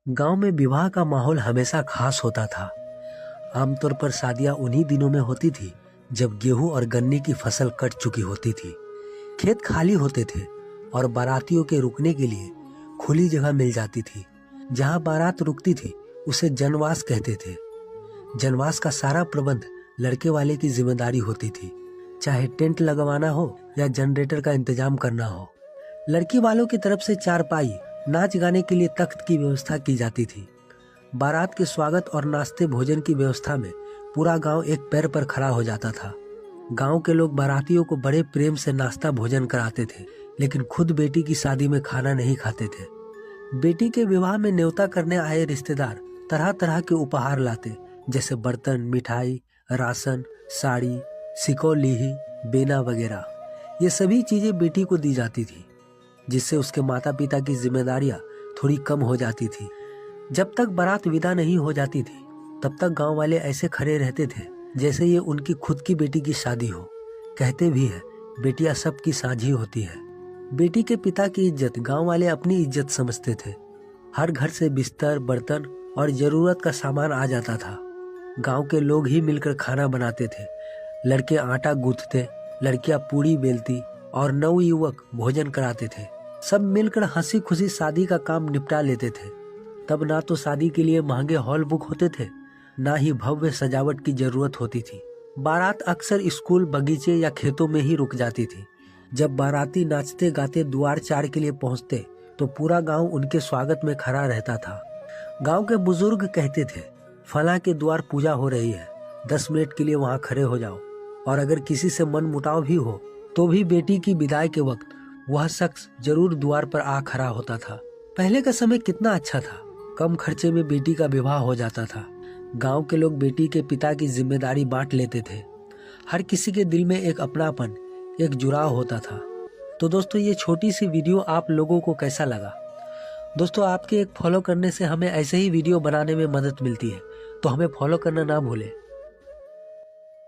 गांव में विवाह का माहौल हमेशा खास होता था। आमतौर पर शादियां उन्हीं दिनों में होती थी जब गेहूं और गन्ने की फसल कट चुकी होती थी, खेत खाली होते थे और बारातियों के रुकने के लिए खुली जगह मिल जाती थी। जहां बारात रुकती थी उसे जनवास कहते थे। जनवास का सारा प्रबंध लड़के वाले की जिम्मेदारी होती थी, चाहे टेंट लगवाना हो या जनरेटर का इंतजाम करना हो। लड़की वालों की तरफ से चारपाई, नाच गाने के लिए तख्त की व्यवस्था की जाती थी। बारात के स्वागत और नाश्ते भोजन की व्यवस्था में पूरा गांव एक पैर पर खड़ा हो जाता था। गांव के लोग बारातियों को बड़े प्रेम से नाश्ता भोजन कराते थे, लेकिन खुद बेटी की शादी में खाना नहीं खाते थे। बेटी के विवाह में न्योता करने आए रिश्तेदार तरह तरह के उपहार लाते, जैसे बर्तन, मिठाई, राशन, साड़ी, सिको लीही, बेना वगैरह। ये सभी चीजें बेटी को दी जाती थी, जिससे उसके माता पिता की जिम्मेदारियां थोड़ी कम हो जाती थी। जब तक बारात विदा नहीं हो जाती थी तब तक गांव वाले ऐसे खड़े रहते थे जैसे ये उनकी खुद की बेटी की शादी हो। कहते भी है, बेटियां सबकी साझी होती है। बेटी के पिता की इज्जत गांव वाले अपनी इज्जत समझते थे। हर घर से बिस्तर, बर्तन और जरूरत का सामान आ जाता था। गांव के लोग ही मिलकर खाना बनाते थे। लड़के आटा गूंथते, लड़कियां पूड़ी बेलती और नवयुवक भोजन कराते थे। सब मिलकर हंसी खुशी शादी का काम निपटा लेते थे। तब ना तो शादी के लिए महंगे हॉल बुक होते थे, ना ही भव्य सजावट की जरूरत होती थी। बारात अक्सर स्कूल, बगीचे या खेतों में ही रुक जाती थी। जब बाराती नाचते गाते द्वार चार के लिए पहुंचते तो पूरा गांव उनके स्वागत में खड़ा रहता था। गांव के बुजुर्ग कहते थे, फला के द्वार पूजा हो रही है, 10 मिनट के लिए वहां खड़े हो जाओ। और अगर किसी से मन मुटाव भी हो तो भी बेटी की विदाई के वक्त वह शख्स जरूर द्वार पर आ खड़ा होता था। पहले का समय कितना अच्छा था। कम खर्चे में बेटी का विवाह हो जाता था। गांव के लोग बेटी के पिता की जिम्मेदारी बांट लेते थे। हर किसी के दिल में एक अपनापन, एक जुड़ाव होता था। तो दोस्तों, ये छोटी सी वीडियो आप लोगों को कैसा लगा? दोस्तों, आपके एक फॉलो करने से हमें ऐसे ही वीडियो बनाने में मदद मिलती है, तो हमें फॉलो करना ना भूलें।